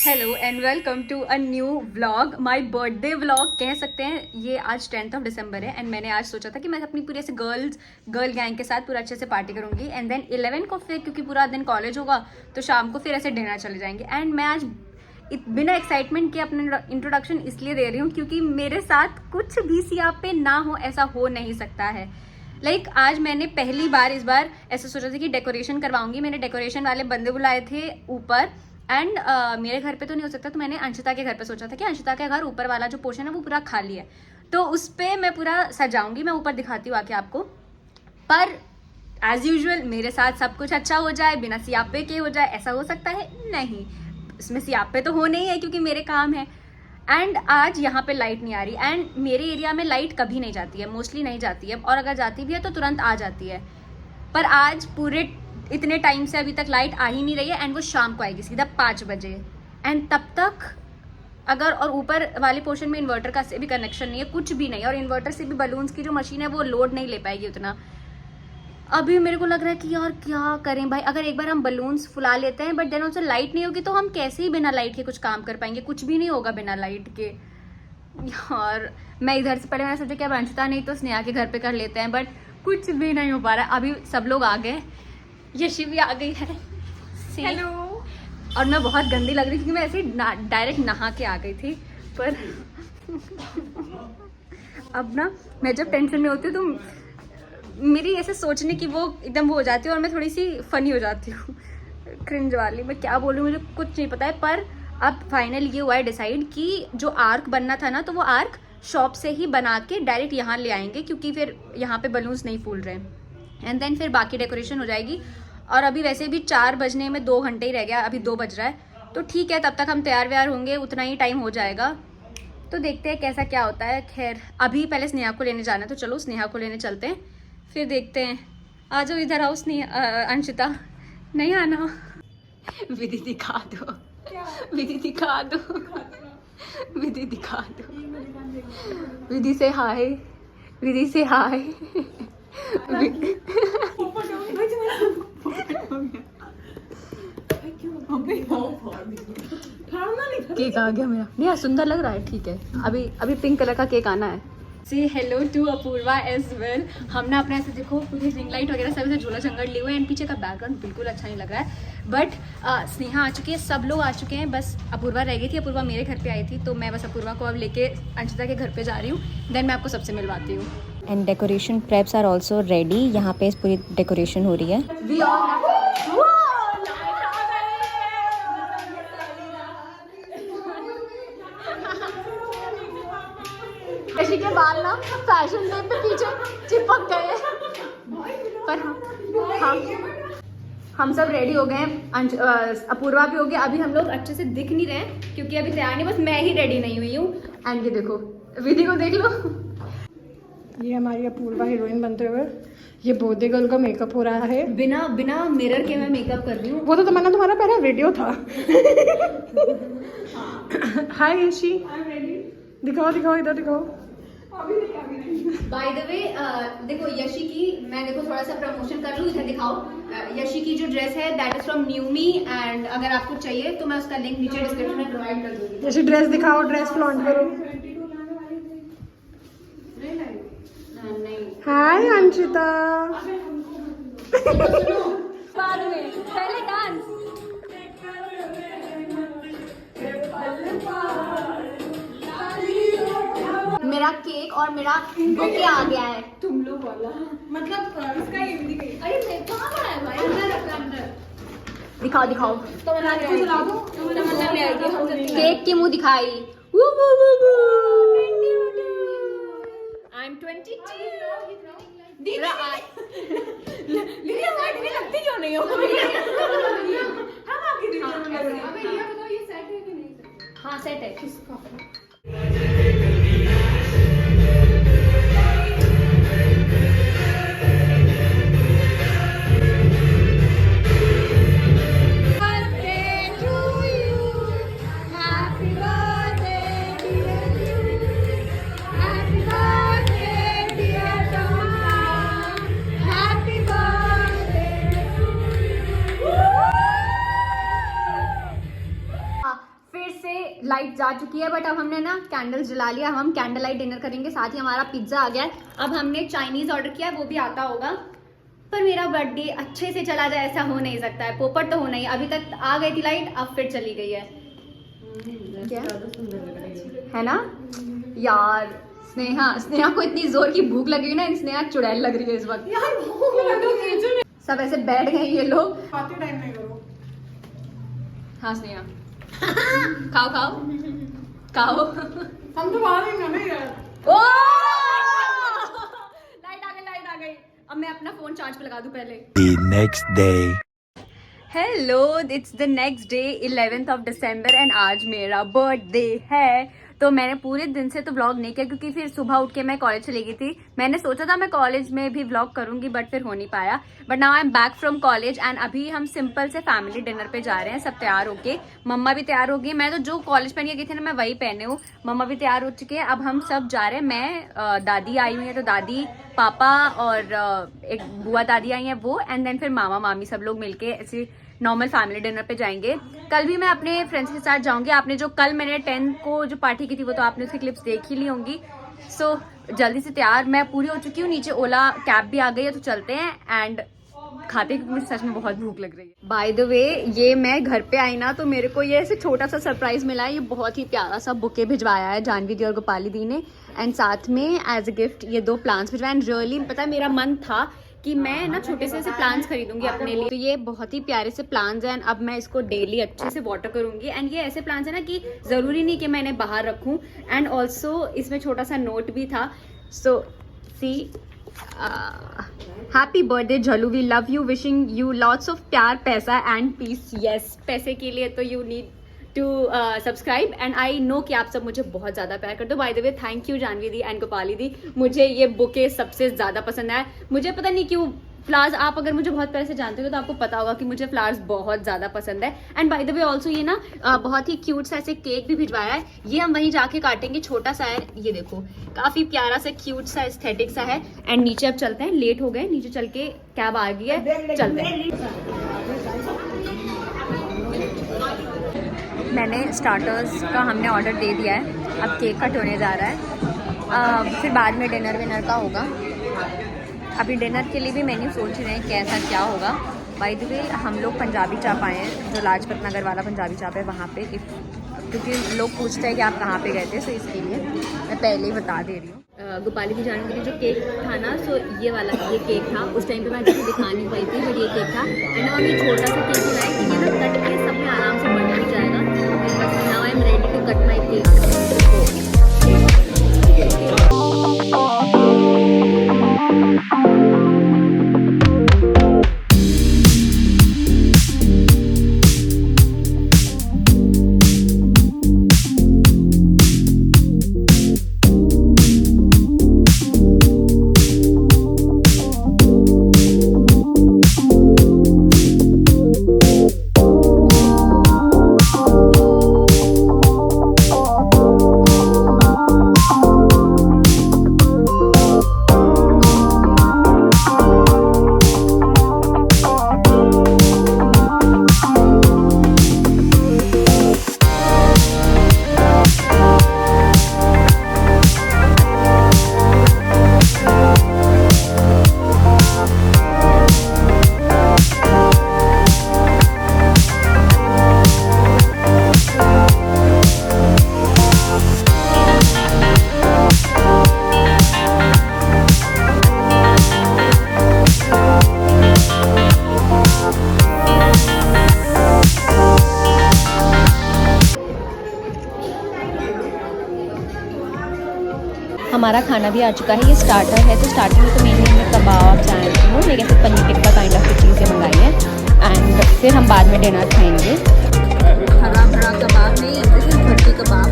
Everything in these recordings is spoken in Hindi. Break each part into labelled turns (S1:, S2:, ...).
S1: Hello and welcome to a new vlog, my birthday vlog कह सकते हैं। ये आज 10th दिसंबर है एंड मैंने आज सोचा था कि मैं अपनी पूरी ऐसे गर्ल गैंग के साथ पूरा अच्छे से पार्टी करूंगी। एंड देन 11 को फिर क्योंकि पूरा दिन कॉलेज होगा तो शाम को फिर ऐसे डिनर चले जाएंगे। एंड मैं आज बिना एक्साइटमेंट के अपना इंट्रोडक्शन इसलिए दे रही हूँ क्योंकि मेरे साथ कुछ भी सियापे ना हो ऐसा हो नहीं सकता है। आज मैंने पहली बार इस बार ऐसा सोचा था कि डेकोरेशन करवाऊंगी। मैंने डेकोरेशन वाले बंदे बुलाए थे ऊपर एंड मेरे घर पे तो नहीं हो सकता, तो मैंने अंशिता के घर पे सोचा था कि अंशिता के घर ऊपर वाला जो पोर्शन है वो पूरा खाली है, तो उस पर मैं पूरा सजाऊंगी। मैं ऊपर दिखाती हूँ आके आपको। पर एज यूजुअल मेरे साथ सब कुछ अच्छा हो जाए, बिना सियापे के हो जाए, ऐसा हो सकता है? नहीं, इसमें सियापे तो होने ही है क्योंकि मेरे काम है। एंड आज यहाँ पे लाइट नहीं आ रही एंड मेरे एरिया में लाइट कभी नहीं जाती है, मोस्टली नहीं जाती है, और अगर जाती भी है तो तुरंत आ जाती है। पर आज पूरे इतने टाइम से अभी तक लाइट आ ही नहीं रही है एंड वो शाम को आएगी सीधा 5 बजे। एंड तब तक अगर, और ऊपर वाले पोर्शन में इन्वर्टर का से भी कनेक्शन नहीं है, कुछ भी नहीं, और इन्वर्टर से भी बलून्स की जो मशीन है वो लोड नहीं ले पाएगी उतना। अभी मेरे को लग रहा है कि यार क्या करें भाई, अगर एक बार हम बलून्स फुला लेते हैं बट देन उससे लाइट नहीं होगी तो हम कैसे ही बिना लाइट के कुछ काम कर पाएंगे? कुछ भी नहीं होगा बिना लाइट के यार। मैं इधर से पहले मैंने सोचा कि अब अंशिता नहीं तो स्नेहा के घर पे कर लेते हैं, बट कुछ भी नहीं हो पा रहा है। अभी सब लोग आ गए, यशी भी आ गई है। हेलो। और मैं बहुत गंदी लग रही थी क्योंकि मैं ऐसे डायरेक्ट नहा के आ गई थी। पर अब ना मैं जब टेंशन में होती हूँ तो मेरी ऐसे सोचने की वो एकदम वो हो जाती है और मैं थोड़ी सी फनी हो जाती हूँ, क्रिंज वाली। मैं क्या बोलूँ, मुझे कुछ नहीं पता है। पर अब फाइनल ये हुआ है डिसाइड कि जो आर्क बनना था ना, तो वो आर्क शॉप से ही बना के डायरेक्ट यहाँ ले आएंगे क्योंकि फिर यहाँ पे बलून्स नहीं फूल रहे हैं। एंड देन फिर बाकी डेकोरेशन हो जाएगी। और अभी वैसे भी 4 बजने में 2 घंटे ही रह गया, अभी 2 बज रहा है, तो ठीक है, तब तक हम तैयार व्यार होंगे, उतना ही टाइम हो जाएगा। तो देखते हैं कैसा क्या होता है। खैर अभी पहले स्नेहा को लेने जाना है, तो चलो स्नेहा को लेने चलते हैं, फिर देखते हैं। आ जाओ इधर आओ स्नेहा, अंशिता नहीं आना। विधि दिखा दो, विधि दिखा दो, विधि दिखा दो। विधि से हाय, विधि से हाय। केक आ गया मेरा, नहीं सुंदर लग रहा है, ठीक है। अभी पिंक कलर का केक आना है। See hello to Apoorva as well. हमने अपने ऐसे देखो पूरी रिंग लाइट वगैरह सब ऐसे झूला झंगड़ लिए हुए हैं एंड पीछे का बैकग्राउंड बिल्कुल अच्छा नहीं लग रहा है। बट स्नेहा आ चुकी है, सब लोग आ चुके हैं, बस अपूर्वा रह गई थी। अपूर्वा मेरे घर पे आई थी, तो मैं बस अपूर्वा को अब लेके अंशिता के घर पे जा रही हूँ। देन मैं आपको सबसे मिलवाती हूँ।
S2: And decoration preps are also ready. यहाँ पे पूरी डेकोरेशन हो रही है।
S1: यशी के बाल ना फैशन डे पे पीछे चिपक गए। पर हम सब रेडी हो गए हैं, अपूर्वा भी हो गया। अभी हम लोग अच्छे से दिख नहीं रहे हैं क्योंकि अभी तैयार नहीं, बस मैं ही रेडी नहीं हुई हूँ। एंड ये देखो, विधि को देख लो,
S3: ये हमारी अपूर्वा हीरोइन बनते हुए। ये बोधे गर्ल का मेकअप हो रहा है,
S1: बिना मिरर के मैं मेकअप कर रही हूँ।
S3: वो तो तमन्ना तुम्हारा पहला वीडियो था। हाय यशी, दिखाओ दिखाओ, इधर दिखाओ।
S1: बाय द वे देखो यशी की, मैं देखो थोड़ा सा प्रमोशन कर लूँ, इधर दिखाओ। यशी की जो ड्रेस है दैट इज फ्रॉम न्यूमी, एंड अगर आपको चाहिए तो मैं उसका लिंक नीचे डिस्क्रिप्शन में प्रोवाइड कर दूंगी।
S3: यशी ड्रेस दिखाओ, ड्रेस फ्लॉन्ट करो। हाय अंशिता।
S1: बाद में पहले डांस। मेरा केक और मेरा बुके आ गया है।
S3: तुम लोग वाला मतलब इसका ये भी दिखाइए।
S1: अरे मैं कहाँ पर है भाई? अंदर दिखाओ दिखाओ।
S3: तमन्ना ले आएगी।
S1: केक की मुंह दिखाई। I'm 22. लगती क्यों नहीं हो? हाँ सेट है। लाइट जा चुकी है, बट अब हमने ना कैंडल्स जला लिया। हम कैंडल लाइट डिनर करेंगे, साथ ही हमारा पिज्जा आ गया है। अब हमने चाइनीज ऑर्डर किया, वो भी आता होगा। पर मेरा बर्थडे अच्छे से चला जाए ऐसा हो नहीं सकता है, पोपट तो होना ही। अभी तक आ गई थी लाइट, अब फिर चली गई है। क्या है ना यार, स्नेहा को इतनी जोर की भूख लगी ना, स्नेहा चुड़ैल लग रही है इस वक्त यार। सब ऐसे बैठ गए ये लोग।
S3: टाइम नहीं करो।
S1: हाँ स्नेहा, खाओ खाओ खाओ।
S3: हम तो बाहर ही ना यार।
S1: ओ लाइट आ गई। अब मैं अपना फोन चार्ज पे लगा दूं पहले।
S4: The next day.
S1: Hello, it's the next day 11th of December and आज मेरा बर्थडे है। तो मैंने पूरे दिन से तो व्लॉग नहीं किया क्योंकि फिर सुबह उठ के मैं कॉलेज चली गई थी। मैंने सोचा था मैं कॉलेज में भी व्लॉग करूंगी, बट फिर हो नहीं पाया। But now I am back from college and अभी हम सिंपल से फैमिली डिनर पे जा रहे हैं। सब तैयार होके, मम्मा भी तैयार हो गई। मैं तो जो कॉलेज पहन के गई थी ना, मैं वही पहने हूँ। मम्मा भी तैयार हो चुके हैं। अब हम सब जा रहे हैं। मैं दादी आई हुई है, तो दादी, पापा और एक बुआ दादी आई हैं वो, एंड देन फिर मामा मामी सब लोग मिलके ऐसे नॉर्मल फैमिली डिनर पे जाएंगे। कल भी मैं अपने फ्रेंड्स के साथ जाऊंगी। आपने जो कल मैंने 10 को जो पार्टी की थी वो तो आपने उसकी क्लिप्स देख ही ली होंगी। सो जल्दी से तैयार मैं पूरी हो चुकी हूँ। नीचे ओला कैब भी आ गई है, तो चलते हैं एंड खाते हैं क्योंकि मुझे सच में बहुत भूख लग रही है। बाय द वे, ये मैं घर पे आई ना, तो मेरे को ये ऐसे छोटा सा सरप्राइज मिला है। ये बहुत ही प्यारा सा बुके भिजवाया है जानवी दी और गोपाली दी ने, एंड साथ में एज अ गिफ्ट ये 2 प्लांट्स भिजवाए। एंड रियली पता है, मेरा मन था कि मैं ना छोटे से ऐसे प्लांट्स खरीदूंगी अपने लिए। तो ये बहुत ही प्यारे से प्लांट्स हैं। अब मैं इसको डेली अच्छे से वाटर करूंगी। एंड ये ऐसे प्लांट्स हैं ना कि ज़रूरी नहीं कि मैं इन्हें बाहर रखूं। एंड ऑल्सो इसमें छोटा सा नोट भी था। So see, happy birthday Jhalu, we love you, wishing you lots of प्यार, पैसा एंड पीस। यस, पैसे के लिए तो you need to subscribe and I know कि आप सब मुझे बहुत ज़्यादा प्यार करते हो। By the way, thank you Janvi दी एंड गोपाली दी। मुझे ये बुके सबसे ज़्यादा पसंद आया। मुझे पता नहीं क्यों फ्लावर्स, आप अगर मुझे बहुत पहले से जानते हो तो आपको पता होगा कि मुझे फ्लावर्स बहुत ज़्यादा पसंद है। And bye the way also ये ना बहुत ही क्यूट सा ऐसे केक भी भिजवाया है। ये हम वहीं जाके काटेंगे, छोटा सा है। ये देखो, काफ़ी प्यारा सा क्यूट सा एस्थेटिक सा है। एंड नीचे अब चलते हैं, लेट हो गए, नीचे चल के कैब आ गई है, चलते हैं। मैंने स्टार्टर्स का हमने ऑर्डर दे दिया है, अब केक कट होने जा रहा है। फिर बाद में डिनर विनर का होगा। अभी डिनर के लिए भी मेन्यू सोच रहे हैं कैसा क्या होगा। बाय द वे, हम लोग पंजाबी चाप आए हैं, जो लाजपत नगर वाला पंजाबी चाप है वहाँ पे, क्योंकि लोग पूछते हैं कि आप कहाँ पे गए थे, सो इसके लिए मैं पहले ही बता दे रही हूँ। गोपाली की जाने के लिए जो केक था ना, सो ये वाला ये केक था। उस टाइम पे मैं आपको दिखा नहीं पाई थी, बट ये केक था। एंड हम ये छोटा सा केक बनाए कि ये ना कट के सब में आराम से बन भी जाएगा। Now I am ready to cut my cake.
S2: हमारा खाना भी आ चुका है। ये स्टार्टर है, तो स्टार्टर में तो मेनली हमने कबाब, सैंडविच, एक ऐसे पनीर टिक्का काइंड ऑफ चीज़ें मंगाई हैं। एंड फिर हम बाद में डिनर खाएंगे।
S1: हरा भरा कबाब नहीं, this is Bhatti kebab,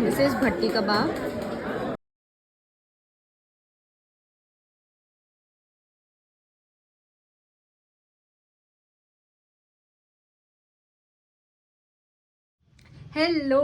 S1: this is Bhatti kebab. Hello,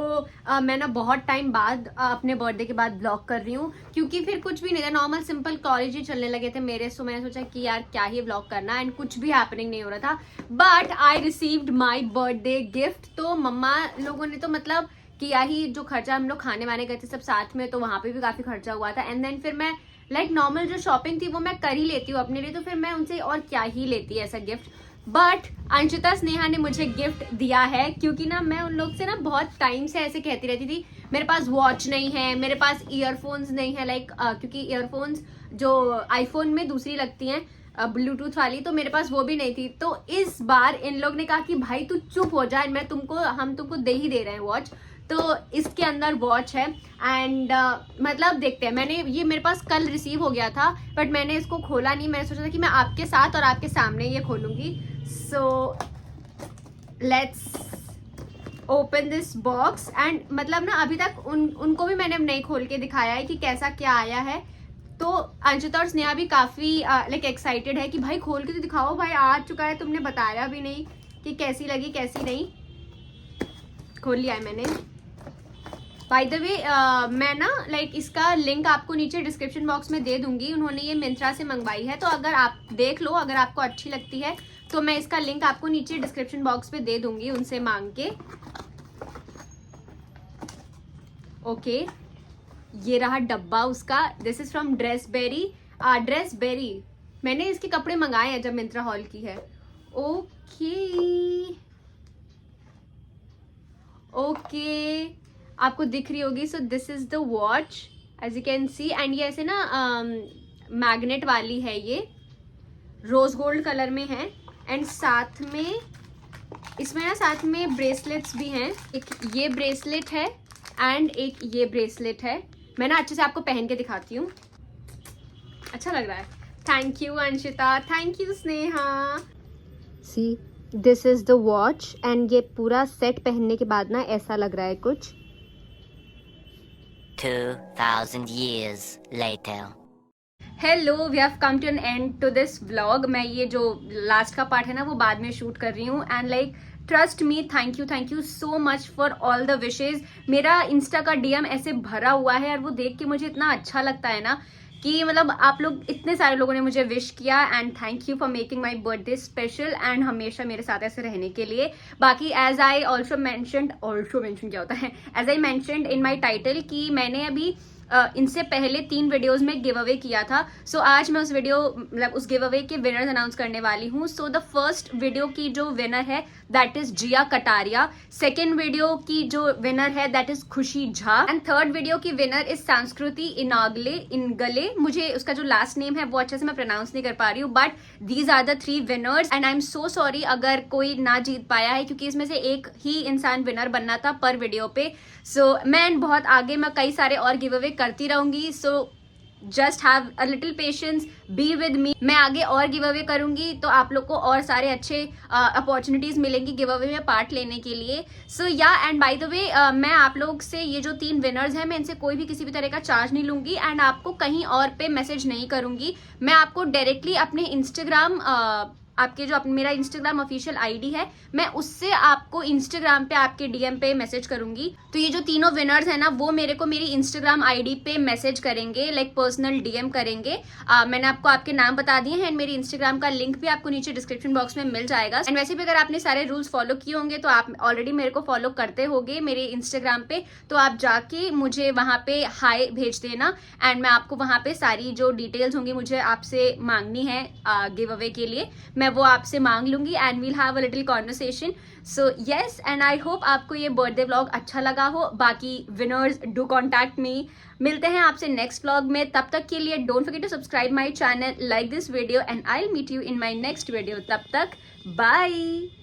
S1: मैं ना बहुत टाइम बाद अपने बर्थडे के बाद ब्लॉग कर रही हूँ, क्योंकि फिर कुछ भी नहीं था, नॉर्मल सिंपल कॉलेज ही चलने लगे थे मेरे। सो मैंने सोचा कि यार क्या ही ब्लॉग करना, एंड कुछ भी हैपनिंग नहीं हो रहा था। But I received my birthday gift. तो मम्मा लोगों ने तो मतलब
S2: किया ही जो खर्चा, हम लोग खाने वाने गए थे सब साथ में, तो वहां पे भी काफी खर्चा हुआ था। एंड देन फिर मैं लाइक नॉर्मल जो शॉपिंग थी वो मैं कर ही लेती हूँ अपने लिए, तो फिर मैं उनसे और क्या ही लेती ऐसा गिफ्ट। बट अंशिता स्नेहा ने मुझे गिफ्ट दिया है, क्योंकि ना मैं उन लोग से ना बहुत टाइम से ऐसे कहती रहती थी मेरे पास वॉच नहीं है, मेरे पास ईयरफोन्स नहीं है, लाइक क्योंकि ईयरफोन्स जो आईफोन में दूसरी लगती हैं ब्लूटूथ वाली, तो मेरे पास वो भी नहीं थी। तो इस बार इन लोग ने कहा कि भाई तू चुप हो जा, हम तुमको दे ही दे रहे हैं वॉच। तो इसके अंदर वॉच है एंड मतलब देखते हैं। मैंने ये मेरे पास कल रिसीव हो गया था, बट मैंने इसको खोला नहीं। मैंने सोचा था कि मैं आपके साथ और आपके सामने ये खोलूंगी। So let's open this box. And मतलब ना अभी तक उनको भी मैंने नहीं खोल के दिखाया है कि कैसा क्या आया है। तो अंशिता और स्नेहा भी काफी लाइक एक्साइटेड है कि भाई खोल के तो दिखाओ, भाई आ चुका है, तुमने बताया भी नहीं कि कैसी लगी कैसी नहीं। खोल लिया है मैंने। बाय द वे मैं ना लाइक इसका लिंक आपको नीचे डिस्क्रिप्शन बॉक्स में दे दूंगी। उन्होंने ये मिंत्रा से मंगवाई है, तो अगर आप देख लो, अगर आपको अच्छी लगती है तो मैं इसका लिंक आपको नीचे डिस्क्रिप्शन बॉक्स में दे दूंगी उनसे मांग के। ओके, ये रहा डब्बा उसका। This is from Dressberry. मैंने इसके कपड़े मंगाए हैं जब मिंत्रा हॉल की है। ओके, आपको दिख रही होगी। So this is the watch as you can see. And ये ऐसे ना मैग्नेट वाली है, ये रोज गोल्ड कलर में है। एंड साथ में इसमें ना साथ में ब्रेसलेट्स भी हैं। एक ये ब्रेसलेट है एंड एक ये ब्रेसलेट है। मैं ना अच्छे से आपको पहन के दिखाती हूँ। अच्छा लग रहा है। Thank you Anshita, thank you Sneha. See this is the watch and ये पूरा सेट पहनने के बाद ना ऐसा लग रहा है कुछ।
S4: 2000 years later.
S1: Hello, we have come to an end to this vlog. मैं ये जो लास्ट का पार्ट है ना वो बाद में शूट कर रही हूँ। And like trust me, thank you so much for all the wishes. मेरा इंस्टा का डीएम ऐसे भरा हुआ है और वो देख के मुझे इतना अच्छा लगता है ना कि मतलब आप लोग इतने सारे लोगों ने मुझे विश किया। And thank you for making my birthday special and हमेशा मेरे साथ ऐसे रहने के लिए। बाकी एज आई ऑल्सो मैंशनड क्या होता है, as I mentioned in my title कि मैंने अभी इनसे पहले 3 वीडियोस में गिव अवे किया था। सो आज मैं उस गिव अवे के विनर्स अनाउंस करने वाली हूँ। सो द फर्स्ट वीडियो की जो विनर है that is Jiya Kataria. Second video की जो विनर है that is Khushi Jha. And third video की विनर इज संस्कृति इनगले। मुझे उसका जो लास्ट नेम है वो अच्छे से मैं प्रोनाउंस नहीं कर पा रही हूँ, but these are the 3 winners. And I am so sorry अगर कोई ना जीत पाया है, क्योंकि इसमें से एक ही इंसान विनर बनना था पर वीडियो पे। सो मैं बहुत आगे मैं कई सारे और गिव अवे करती रहूंगी। So just have a little patience, be with me. मैं आगे और गिव अवे करूंगी तो आप लोग को और सारे अच्छे अपॉर्चुनिटीज मिलेंगी गिव अवे में पार्ट लेने के लिए। सो या एंड बाय द वे मैं आप लोग से ये जो 3 विनर्स हैं मैं इनसे कोई भी किसी भी तरह का चार्ज नहीं लूंगी एंड आपको कहीं और पे मैसेज नहीं करूंगी। मैं आपको डायरेक्टली अपने इंस्टाग्राम मेरा इंस्टाग्राम ऑफिशियल आईडी है, मैं उससे आपको इंस्टाग्राम पे आपके डीएम पे मैसेज करूंगी। तो ये जो तीनों विनर्स हैं ना वो मेरे को मेरी इंस्टाग्राम आईडी पे मैसेज करेंगे, लाइक पर्सनल डीएम करेंगे। मैंने आपको आपके नाम बता दिए हैं एंड मेरी इंस्टाग्राम का लिंक भी आपको नीचे डिस्क्रिप्शन बॉक्स में मिल जाएगा। एंड वैसे भी अगर आपने सारे रूल्स फॉलो किए होंगे तो आप ऑलरेडी मेरे को फॉलो करते होंगे मेरे इंस्टाग्राम पे, तो आप जाके मुझे वहां पे हाई भेज देना एंड मैं आपको वहां पे सारी जो डिटेल्स होंगी मुझे आपसे मांगनी है गिव अवे के लिए, मैं वो आपसे मांग लूंगी and we'll have a little conversation. So yes, and I hope आपको ये बर्थडे व्लॉग अच्छा लगा हो। बाकी विनर्स डू कॉन्टैक्ट मी। मिलते हैं आपसे नेक्स्ट व्लॉग में, तब तक के लिए don't forget to subscribe my channel, like this video and I will meet you in my next video. तब तक बाय।